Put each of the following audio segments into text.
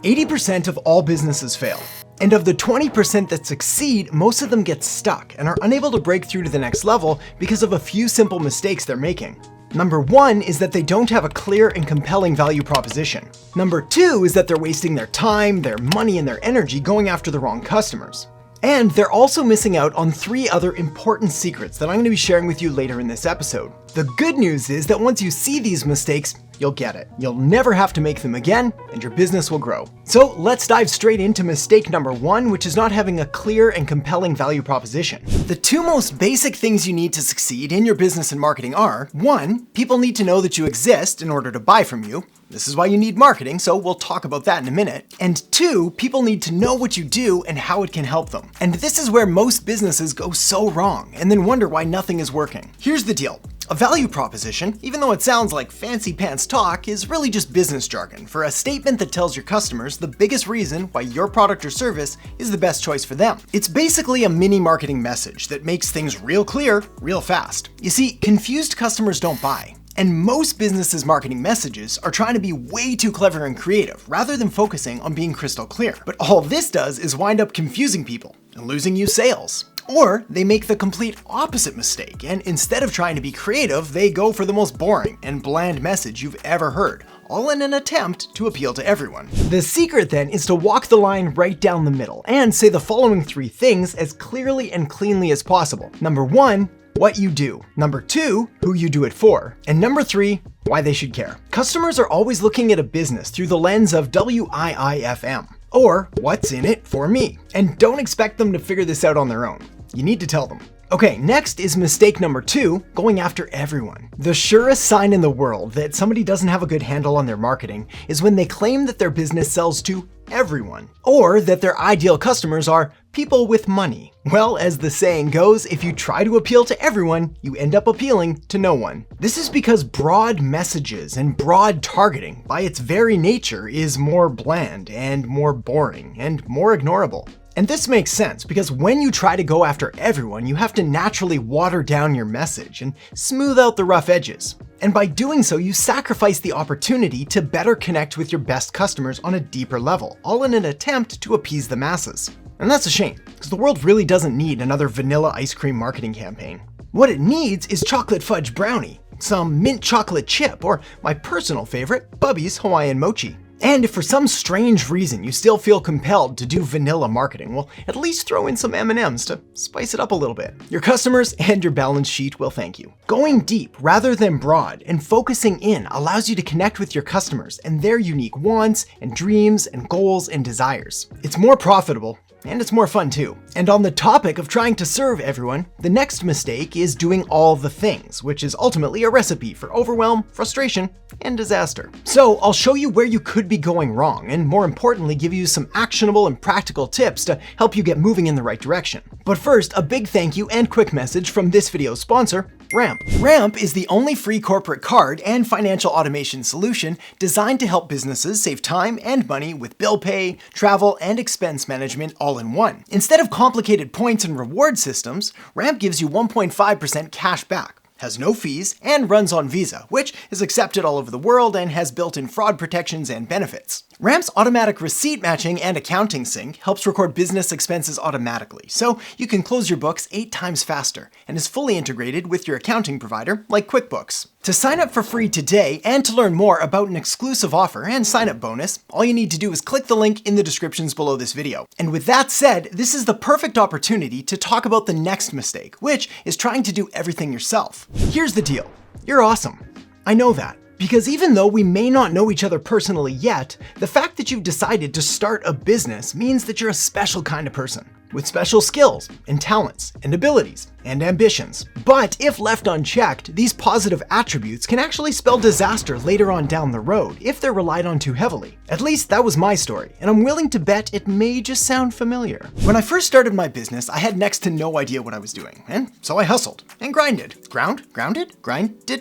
80% of all businesses fail. And of the 20% that succeed, most of them get stuck and are unable to break through to the next level because of a few simple mistakes they're making. Number 1 is that they don't have a clear and compelling value proposition. Number 2 is that they're wasting their time, their money, and their energy going after the wrong customers. And they're also missing out on 3 other important secrets that I'm going to be sharing with you later in this episode. The good news is that once you see these mistakes, you'll get it. You'll never have to make them again, and your business will grow. So let's dive straight into mistake number 1, which is not having a clear and compelling value proposition. The 2 most basic things you need to succeed in your business and marketing are, 1, people need to know that you exist in order to buy from you. This is why you need marketing, so we'll talk about that in a minute. And 2, people need to know what you do and how it can help them. And this is where most businesses go so wrong, and then wonder why nothing is working. Here's the deal. A value proposition, even though it sounds like fancy pants talk, is really just business jargon for a statement that tells your customers the biggest reason why your product or service is the best choice for them. It's basically a mini marketing message that makes things real clear, real fast. You see, confused customers don't buy. And most businesses' marketing messages are trying to be way too clever and creative rather than focusing on being crystal clear. But all this does is wind up confusing people and losing you sales. Or they make the complete opposite mistake, and instead of trying to be creative, they go for the most boring and bland message you've ever heard, all in an attempt to appeal to everyone. The secret then is to walk the line right down the middle and say the following 3 things as clearly and cleanly as possible. Number 1, what you do. Number 2, who you do it for. And number 3, why they should care. Customers are always looking at a business through the lens of WIIFM, or what's in it for me. And don't expect them to figure this out on their own. You need to tell them. Okay, next is mistake number 2, going after everyone. The surest sign in the world that somebody doesn't have a good handle on their marketing is when they claim that their business sells to everyone, or that their ideal customers are people with money. Well, as the saying goes, if you try to appeal to everyone, you end up appealing to no one. This is because broad messages and broad targeting, by its very nature, is more bland and more boring and more ignorable. And this makes sense because when you try to go after everyone, you have to naturally water down your message and smooth out the rough edges. And by doing so, you sacrifice the opportunity to better connect with your best customers on a deeper level, all in an attempt to appease the masses. And that's a shame, because the world really doesn't need another vanilla ice cream marketing campaign. What it needs is chocolate fudge brownie, some mint chocolate chip, or my personal favorite, Bubby's Hawaiian Mochi. And if for some strange reason you still feel compelled to do vanilla marketing, well, at least throw in some M&Ms to spice it up a little bit. Your customers and your balance sheet will thank you. Going deep rather than broad and focusing in allows you to connect with your customers and their unique wants and dreams and goals and desires. It's more profitable, and it's more fun too. And on the topic of trying to serve everyone, the next mistake is doing all the things, which is ultimately a recipe for overwhelm, frustration, and disaster. So I'll show you where you could be going wrong, and more importantly, give you some actionable and practical tips to help you get moving in the right direction. But first, a big thank you and quick message from this video's sponsor, Ramp. Ramp is the only free corporate card and financial automation solution designed to help businesses save time and money with bill pay, travel, and expense management all in one. Instead of complicated points and reward systems, Ramp gives you 1.5% cash back, has no fees, and runs on Visa, which is accepted all over the world and has built-in fraud protections and benefits. Ramp's automatic receipt matching and accounting sync helps record business expenses automatically, so you can close your books 8 times faster, and is fully integrated with your accounting provider like QuickBooks. To sign up for free today and to learn more about an exclusive offer and sign-up bonus, all you need to do is click the link in the descriptions below this video. And with that said, this is the perfect opportunity to talk about the next mistake, which is trying to do everything yourself. Here's the deal. You're awesome. I know that. Because even though we may not know each other personally yet, the fact that you've decided to start a business means that you're a special kind of person, with special skills and talents and abilities and ambitions. But if left unchecked, these positive attributes can actually spell disaster later on down the road if they're relied on too heavily. At least that was my story, and I'm willing to bet it may just sound familiar. When I first started my business, I had next to no idea what I was doing, and so I hustled and grinded. Grinded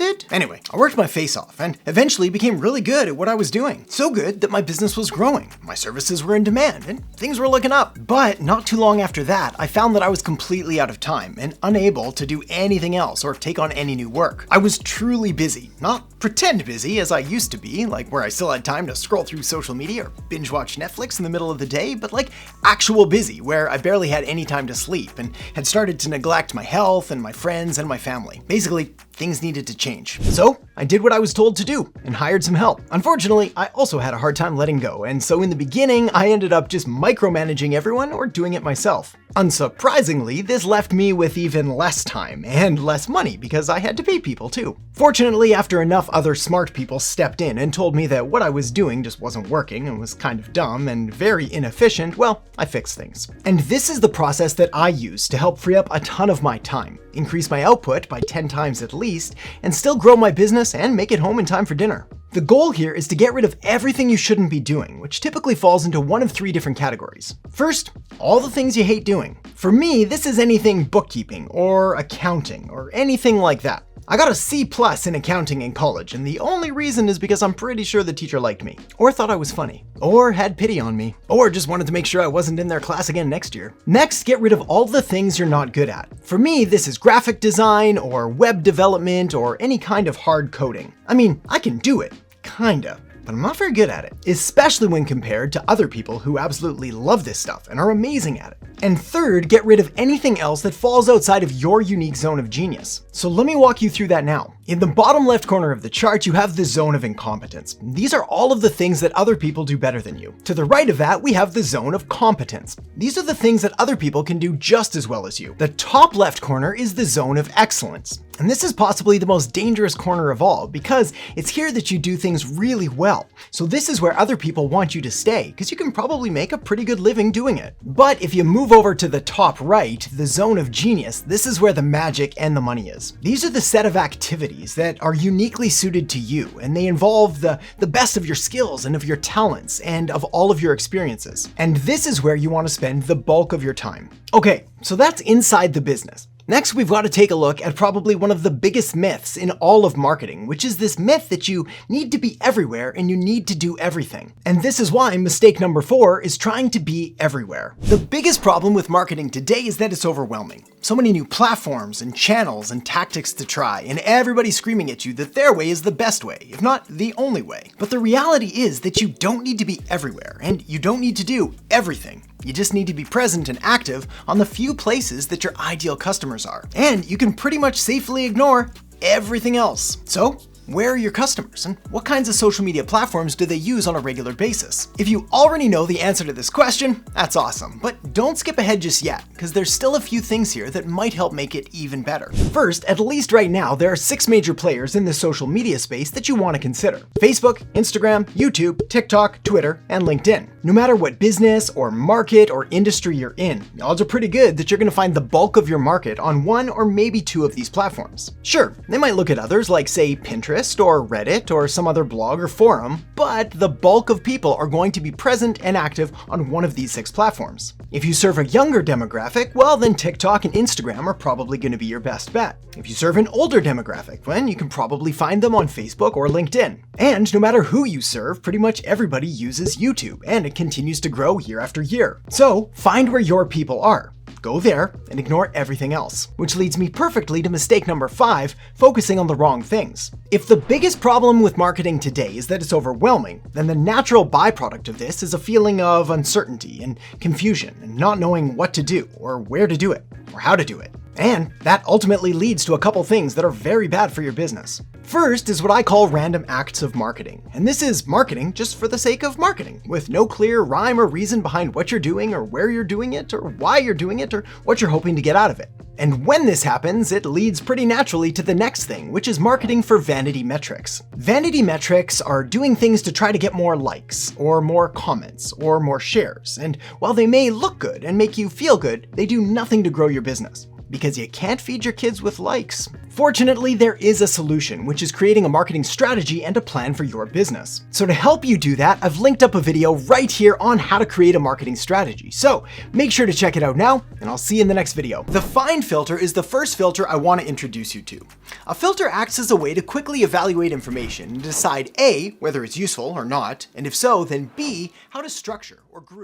it? Anyway, I worked my face off and eventually became really good at what I was doing. So good that my business was growing, my services were in demand, and things were looking up. But not too long after that, I found that I was completely out of time and unable to do anything else or take on any new work. I was truly busy, not pretend busy as I used to be, like where I still had time to scroll through social media or binge watch Netflix in the middle of the day, but like actual busy, where I barely had any time to sleep and had started to neglect my health and my friends and my family. Basically, things needed to change. So I did what I was told to do and hired some help. Unfortunately, I also had a hard time letting go, and so in the beginning, I ended up just micromanaging everyone or doing it myself. Unsurprisingly, this left me with even less time and less money because I had to pay people too. Fortunately, after enough other smart people stepped in and told me that what I was doing just wasn't working and was kind of dumb and very inefficient, well, I fixed things. And this is the process that I use to help free up a ton of my time, increase my output by 10 times at least, and still grow my business and make it home in time for dinner. The goal here is to get rid of everything you shouldn't be doing, which typically falls into one of 3 different categories. First, all the things you hate doing. For me, this is anything bookkeeping or accounting or anything like that. I got a C+ in accounting in college, and the only reason is because I'm pretty sure the teacher liked me, or thought I was funny, or had pity on me, or just wanted to make sure I wasn't in their class again next year. Next, get rid of all the things you're not good at. For me, this is graphic design or web development or any kind of hard coding. I mean, I can do it, kinda, but I'm not very good at it, especially when compared to other people who absolutely love this stuff and are amazing at it. And third, get rid of anything else that falls outside of your unique zone of genius. So let me walk you through that now. In the bottom left corner of the chart, you have the zone of incompetence. These are all of the things that other people do better than you. To the right of that, we have the zone of competence. These are the things that other people can do just as well as you. The top left corner is the zone of excellence. And this is possibly the most dangerous corner of all because it's here that you do things really well. So this is where other people want you to stay because you can probably make a pretty good living doing it. But if you move over to the top right, the zone of genius, this is where the magic and the money is. These are the set of activities that are uniquely suited to you, and they involve the best of your skills and of your talents and of all of your experiences. And this is where you want to spend the bulk of your time. Okay, so that's inside the business. Next, we've got to take a look at probably one of the biggest myths in all of marketing, which is this myth that you need to be everywhere and you need to do everything. And this is why mistake number 4 is trying to be everywhere. The biggest problem with marketing today is that it's overwhelming. So many new platforms and channels and tactics to try, and everybody screaming at you that their way is the best way, if not the only way. But the reality is that you don't need to be everywhere, and you don't need to do everything. You just need to be present and active on the few places that your ideal customers are. And you can pretty much safely ignore everything else. So, where are your customers and what kinds of social media platforms do they use on a regular basis? If you already know the answer to this question, that's awesome, but don't skip ahead just yet, because there's still a few things here that might help make it even better. First, at least right now, there are 6 major players in the social media space that you want to consider: Facebook, Instagram, YouTube, TikTok, Twitter, and LinkedIn. No matter what business or market or industry you're in, the odds are pretty good that you're going to find the bulk of your market on one or maybe 2 of these platforms. Sure, they might look at others like, say, Pinterest or Reddit or some other blog or forum, but the bulk of people are going to be present and active on one of these 6 platforms. If you serve a younger demographic, well then TikTok and Instagram are probably going to be your best bet. If you serve an older demographic, then you can probably find them on Facebook or LinkedIn. And no matter who you serve, pretty much everybody uses YouTube, and it continues to grow year after year. So find where your people are. Go there and ignore everything else. Which leads me perfectly to mistake number 5, focusing on the wrong things. If the biggest problem with marketing today is that it's overwhelming, then the natural byproduct of this is a feeling of uncertainty and confusion and not knowing what to do or where to do it or how to do it. And that ultimately leads to a couple things that are very bad for your business. First is what I call random acts of marketing. And this is marketing just for the sake of marketing, with no clear rhyme or reason behind what you're doing or where you're doing it or why you're doing it or what you're hoping to get out of it. And when this happens, it leads pretty naturally to the next thing, which is marketing for vanity metrics. Vanity metrics are doing things to try to get more likes, or more comments, or more shares. And while they may look good and make you feel good, they do nothing to grow your business, because you can't feed your kids with likes. Fortunately, there is a solution, which is creating a marketing strategy and a plan for your business. So to help you do that, I've linked up a video right here on how to create a marketing strategy. So make sure to check it out now, and I'll see you in the next video. The Find filter is the first filter I want to introduce you to. A filter acts as a way to quickly evaluate information and decide A, whether it's useful or not, and if so, then B, how to structure or group